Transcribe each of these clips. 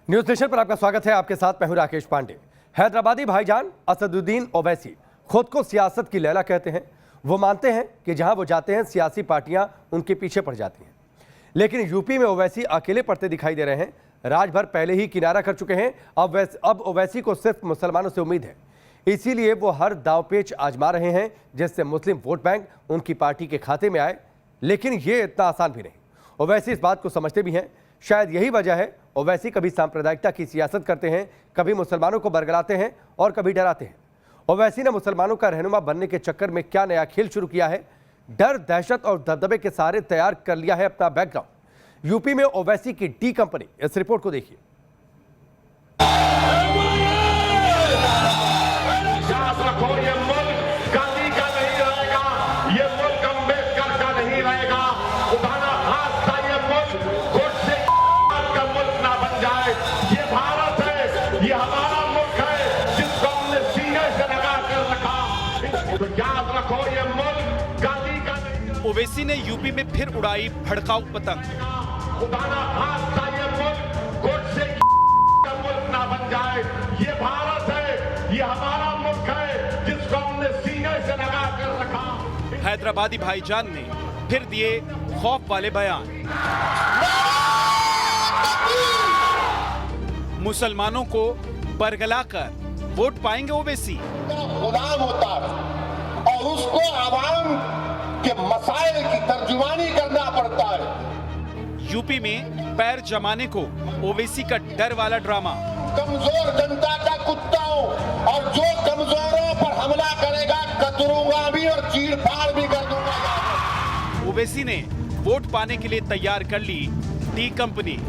News nation पर आपका स्वागत है। आपके साथ मैं हूं राकेश पांडे। हैदराबादी भाईजान असदुद्दीन ओवैसी खुद को सियासत की लैला कहते हैं। वो मानते हैं कि जहां वो जाते हैं सियासी पार्टियां उनके पीछे पड़ जाती हैं, लेकिन यूपी में ओवैसी अकेले पड़ते दिखाई दे रहे हैं। राजभर पहले ही किनारा कर चुके हैं। अब ओवैसी को सिर्फ मुसलमानों से उम्मीद है, इसीलिए वो हर दांवपेच आजमा रहे हैं जिससे मुस्लिम वोट बैंक उनकी पार्टी के खाते में आए। लेकिन ये इतना आसान भी नहीं। ओवैसी इस बात को समझते भी हैं। शायद यही वजह है ओवैसी कभी सांप्रदायिकता की सियासत करते हैं, कभी मुसलमानों को बरगलाते हैं और कभी डराते हैं। ओवैसी ने मुसलमानों का रहनुमा बनने के चक्कर में क्या नया खेल शुरू किया है? डर, दहशत और दबदबे के सहारे तैयार कर लिया है अपना बैकग्राउंड। यूपी में ओवैसी की डी कंपनी, इस रिपोर्ट को देखिए। ओवैसी ने यूपी में फिर उड़ाई भड़काऊ पतंग। मुल्क ना बन जाए, ये भारत है, ये हमारा मुल्क है जिसको हमने सीने से लगा कर रखा। हैदराबादी भाईजान ने फिर दिए खौफ वाले बयान। मुसलमानों को बरगलाकर वोट पाएंगे ओवैसी। गुलाम होता है और उसको आवाम के मसाइल की तर्जुमानी करना पड़ता है। यूपी में पैर जमाने को ओवैसी का डर वाला ड्रामा। कमजोर जनता का कुत्ता हूं और जो कमजोरों पर हमला करेगा कतरूंगा भी और चीरफाड़ भी कर दूंगा। ओवैसी ने वोट पाने के लिए तैयार कर ली डी कंपनी।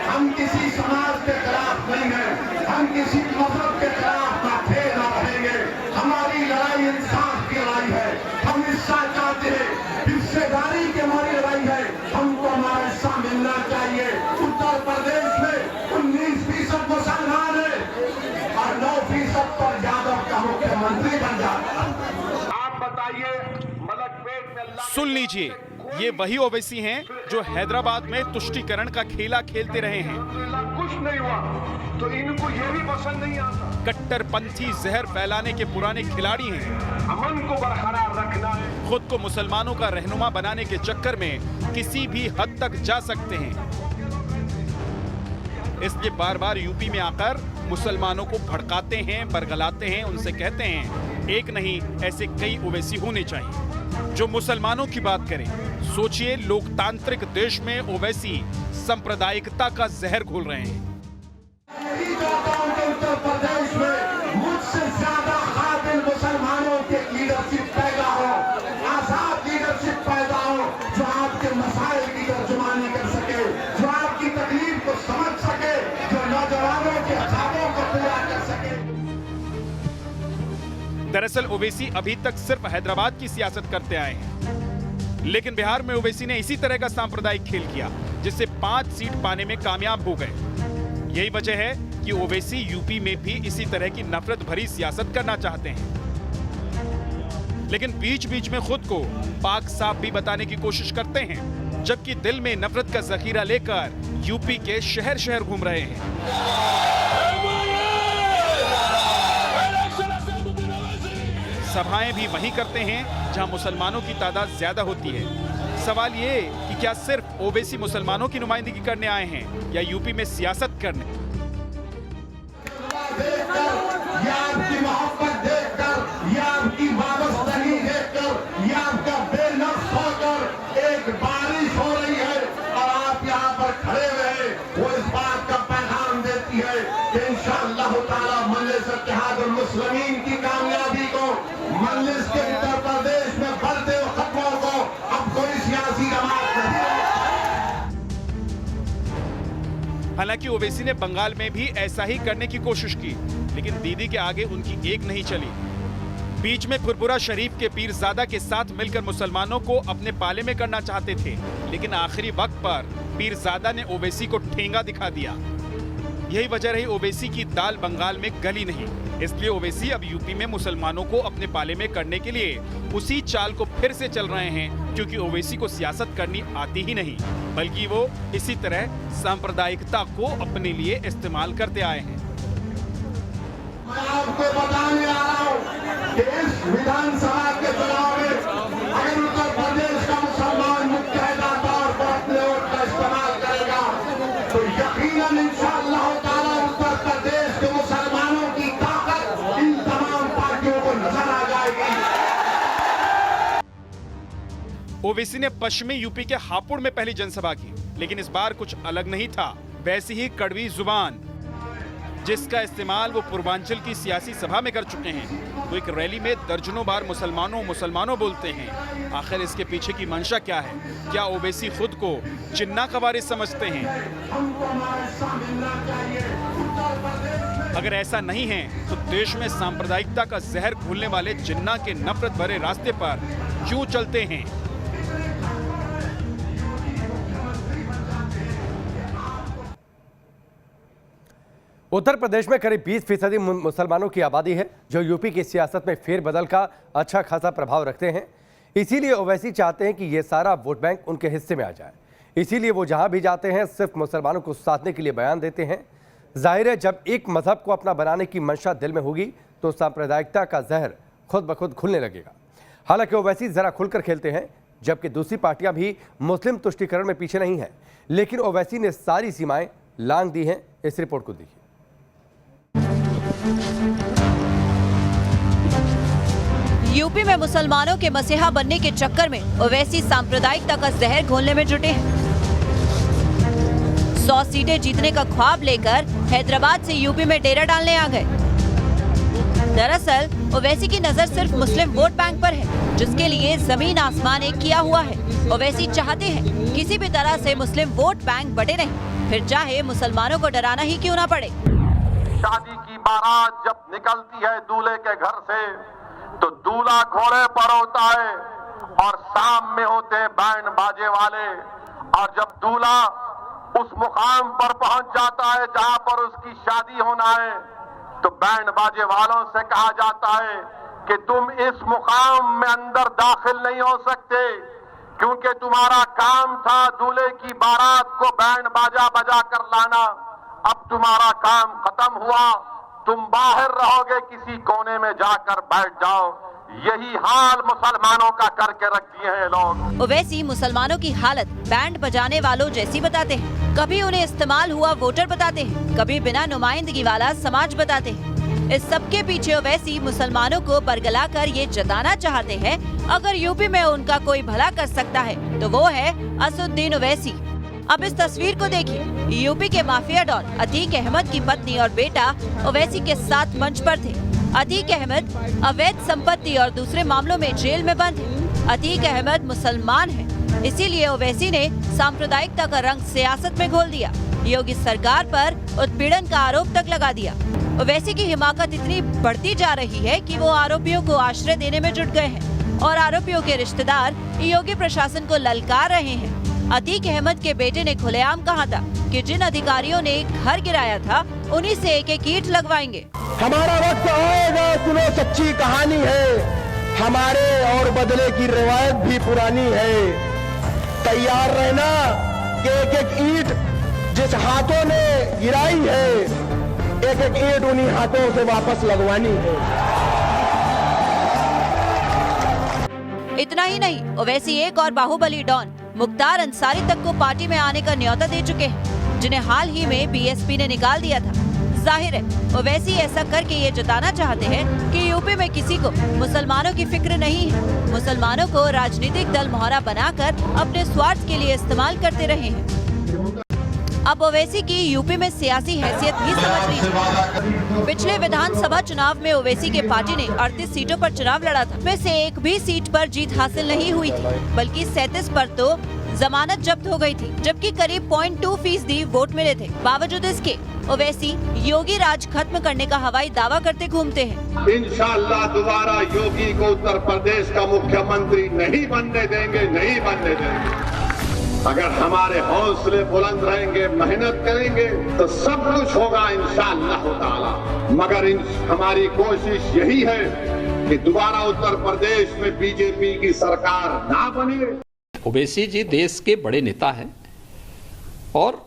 हम किसी समाज के खिलाफ नहीं है, हम किसी मजहब के खिलाफ ना थे ना रहेंगे। हमारी लड़ाई इंसाफ की लड़ाई है। हम हिस्सा चाहते हैं, हिस्सेदारी की हमारी लड़ाई है। हमको हमारा हिस्सा मिलना चाहिए। उत्तर प्रदेश में 19% मुसलमान है और 9% पर यादव का मुख्यमंत्री बन जाता। आप बताइए, मलकपेट में सुन लीजिए, ये वही ओवैसी हैं जो हैदराबाद में तुष्टीकरण का खेला खेलते रहे हैं। कुछ नहीं हुआ तो इनको ये भी पसंद नहीं आता। कट्टरपंथी जहर फैलाने के पुराने खिलाड़ी हैं। अमन को बरकरार रखना है। खुद को मुसलमानों का रहनुमा बनाने के चक्कर में किसी भी हद तक जा सकते हैं, इसलिए बार बार यूपी में आकर मुसलमानों को भड़काते हैं, बरगलाते हैं, उनसे कहते हैं एक नहीं ऐसे कई ओवैसी होने चाहिए जो मुसलमानों की बात करें। सोचिए, लोकतांत्रिक देश में ओवैसी सांप्रदायिकता का जहर घोल रहे हैं। उत्तर प्रदेश में मुझसे ज्यादा काबिल मुसलमानों के लीडरशिप पैदा हो, आजाद लीडरशिप पैदा हो, जो आपके मसाइल की तर्जुमानी कर सके, जो आपकी तकलीफ को समझ सके, जो नौजवानों के ख्वाबों को पूरा कर सके। दरअसल ओवैसी अभी तक सिर्फ हैदराबाद की सियासत करते आए हैं, लेकिन बिहार में ओवैसी ने इसी तरह का सांप्रदायिक खेल किया, जिससे 5 सीट पाने में कामयाब हो गए। यही वजह है कि ओवैसी यूपी में भी इसी तरह की नफरत भरी सियासत करना चाहते हैं, लेकिन बीच बीच में खुद को पाक साफ भी बताने की कोशिश करते हैं, जबकि दिल में नफरत का जखीरा लेकर यूपी के शहर शहर घूम रहे हैं। सभाएं भी वहीं करते हैं जहां मुसलमानों की तादाद ज्यादा होती है। सवाल ये कि क्या सिर्फ ओवैसी मुसलमानों की नुमाइंदगी करने आए हैं या यूपी में सियासत करने? या आपकी मोहब्बत देखकर, या आपकी वाबस्तगी देखकर, या आपका बेनफ्स होकर एक बारिश हो रही है और आप यहाँ पर खड़े रहे, वो इस बात का पैगाम देती है कि इंशाअल्लाह ताला मजलिस इत्तेहादुल मुस्लिमीन की कामयाबी को, मजलिस के उत्तर प्रदेश में बढ़ते खतरों को अब कोई सियासी जमात नहीं। हालांकि ओवैसी ने बंगाल में भी ऐसा ही करने की कोशिश की, लेकिन दीदी के आगे उनकी एक नहीं चली। बीच में फुरपुरा शरीफ के पीरजादा के साथ मिलकर मुसलमानों को अपने पाले में करना चाहते थे, लेकिन आखिरी वक्त पर पीरजादा ने ओवैसी को ठेंगा दिखा दिया। यही वजह रही ओवैसी की दाल बंगाल में गली नहीं। इसलिए ओवैसी अब यूपी में मुसलमानों को अपने पाले में करने के लिए उसी चाल को फिर से चल रहे हैं, क्योंकि ओवैसी को सियासत करनी आती ही नहीं, बल्कि वो इसी तरह सांप्रदायिकता को अपने लिए इस्तेमाल करते आए हैं। मैं आपको बताने आ रहा हूं कि इस विधानसभा के चुनाव में अगर उत्तर प्रदेश का मुसलमान मुत्तहिदा तौर पर अपने वोट का इस्तेमाल करेगा तो यकीनन इंशाअल्लाह ताला उत्तर प्रदेश के मुसलमानों की ताकत इन तमाम पार्टियों को नजर आ जाएगी। ओवैसी ने पश्चिमी यूपी के हापुड़ में पहली जनसभा की, लेकिन इस बार कुछ अलग नहीं था। वैसी ही कड़वी जुबान जिसका इस्तेमाल वो पूर्वांचल की सियासी सभा में कर चुके हैं। वो एक रैली में दर्जनों बार मुसलमानों बोलते हैं। आखिर इसके पीछे की मंशा क्या है? क्या ओवैसी खुद को जिन्ना का वारिस समझते हैं? अगर ऐसा नहीं है तो देश में सांप्रदायिकता का जहर घोलने वाले जिन्ना के नफरत भरे रास्ते पर क्यों चलते हैं? उत्तर प्रदेश में करीब 20% मुसलमानों की आबादी है, जो यूपी की सियासत में फेरबदल का अच्छा खासा प्रभाव रखते हैं। इसीलिए ओवैसी चाहते हैं कि ये सारा वोट बैंक उनके हिस्से में आ जाए। इसीलिए वो जहां भी जाते हैं सिर्फ मुसलमानों को साधने के लिए बयान देते हैं। जाहिर है, जब एक मजहब को अपना बनाने की मंशा दिल में होगी तो सांप्रदायिकता का जहर खुद ब खुद खुलने लगेगा। हालांकि ओवैसी जरा खुलकर खेलते हैं, जबकि दूसरी पार्टियां भी मुस्लिम तुष्टीकरण में पीछे नहीं हैं। लेकिन ओवैसी ने सारी सीमाएं लांघ दी हैं। इस रिपोर्ट को देखिए। यूपी में मुसलमानों के मसीहा बनने के चक्कर में ओवैसी सांप्रदायिकता का जहर घोलने में जुटे हैं। 100 सीटें जीतने का ख्वाब लेकर हैदराबाद से यूपी में डेरा डालने आ गए। दरअसल ओवैसी की नजर सिर्फ मुस्लिम वोट बैंक पर है, जिसके लिए जमीन आसमान एक किया हुआ है। ओवैसी चाहते हैं किसी भी तरह से मुस्लिम वोट बैंक बटे नहीं, फिर चाहे मुसलमानों को डराना ही क्यों ना पड़े। शादी की बारात जब निकलती है दूल्हे के घर से तो दूल्हा घोड़े पर होता है और शाम में होते हैं बैंड बाजे वाले। और जब दूल्हा उस मुकाम पर पहुंच जाता है जहां पर उसकी शादी होना है तो बैंड बाजे वालों से कहा जाता है कि तुम इस मुकाम में अंदर दाखिल नहीं हो सकते, क्योंकि तुम्हारा काम था दूल्हे की बारात को बैंड बाजा बजा कर लाना। अब तुम्हारा काम खत्म हुआ, तुम बाहर रहोगे, किसी कोने में जाकर बैठ जाओ। यही हाल मुसलमानों का करके रख दिए हैं लोग। ओवैसी मुसलमानों की हालत बैंड बजाने वालों जैसी बताते हैं। कभी उन्हें इस्तेमाल हुआ वोटर बताते हैं, कभी बिना नुमाइंदगी वाला समाज बताते हैं। इस सबके पीछे ओवैसी मुसलमानों को बरगला कर ये जताना चाहते हैं, अगर यूपी में उनका कोई भला कर सकता है तो वो है असदुद्दीन ओवैसी। अब इस तस्वीर को देखिए। यूपी के माफिया डॉन अतीक अहमद की पत्नी और बेटा ओवैसी के साथ मंच पर थे। अतीक अहमद अवैध संपत्ति और दूसरे मामलों में जेल में बंद है। अतीक अहमद मुसलमान है, इसीलिए ओवैसी ने सांप्रदायिकता का रंग सियासत में घोल दिया। योगी सरकार पर उत्पीड़न का आरोप तक लगा दिया। ओवैसी की हिमाकत इतनी बढ़ती जा रही है कि वो आरोपियों को आश्रय देने में जुट गए हैं और आरोपियों के रिश्तेदार योगी प्रशासन को ललकार रहे हैं। अतीक अहमद के बेटे ने खुलेआम कहा था कि जिन अधिकारियों ने घर गिराया था उन्हीं से एक एक ईंट लगवाएंगे। हमारा वक्त आएगा, सुनो सच्ची कहानी है, हमारे और बदले की रिवायत भी पुरानी है। तैयार रहना कि एक एक ईंट जिस हाथों ने गिराई है, एक एक ईंट उन्हीं हाथों से वापस लगवानी है। इतना ही नहीं, ओवैसी एक और बाहुबली डॉन मुख्तार अंसारी तक को पार्टी में आने का न्योता दे चुके हैं, जिन्हें हाल ही में बीएसपी ने निकाल दिया था। जाहिर है ओवैसी ऐसा करके ये जताना चाहते हैं कि यूपी में किसी को मुसलमानों की फिक्र नहीं है। मुसलमानों को राजनीतिक दल मोहरा बनाकर अपने स्वार्थ के लिए इस्तेमाल करते रहे हैं। अब ओवैसी की यूपी में सियासी हैसियत भी समझ लीजिए। पिछले विधानसभा चुनाव में ओवैसी के पार्टी ने 38 सीटों पर चुनाव लड़ा था। में से एक भी सीट पर जीत हासिल नहीं हुई थी, बल्कि 37 पर तो जमानत जब्त हो गई थी, जबकि करीब 0.2% वोट मिले थे। बावजूद इसके ओवैसी योगी राज खत्म करने का हवाई दावा करते घूमते हैं। इंशाअल्लाह दोबारा योगी को उत्तर प्रदेश का मुख्यमंत्री नहीं बनने देंगे, नहीं बनने देंगे। अगर हमारे हौसले बुलंद रहेंगे, मेहनत करेंगे तो सब कुछ होगा इंशाअल्लाह ताला। मगर हमारी कोशिश यही है कि दोबारा उत्तर प्रदेश में बीजेपी की सरकार ना बने। ओवैसी जी देश के बड़े नेता हैं और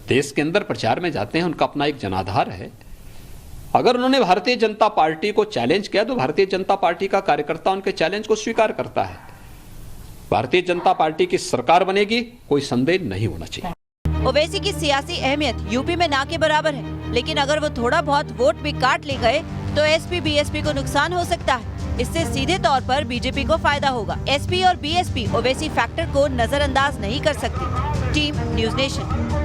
देश के अंदर प्रचार में जाते हैं, उनका अपना एक जनाधार है। अगर उन्होंने भारतीय जनता पार्टी को चैलेंज किया तो भारतीय जनता पार्टी का कार्यकर्ता उनके चैलेंज को स्वीकार करता है। भारतीय जनता पार्टी की सरकार बनेगी, कोई संदेह नहीं होना चाहिए। ओवैसी की सियासी अहमियत यूपी में ना के बराबर है, लेकिन अगर वो थोड़ा बहुत वोट भी काट ले गए तो एसपी बीएसपी को नुकसान हो सकता है। इससे सीधे तौर पर बीजेपी को फायदा होगा। एसपी और बीएसपी ओवैसी फैक्टर को नजरअंदाज नहीं कर सकती। Team news nation.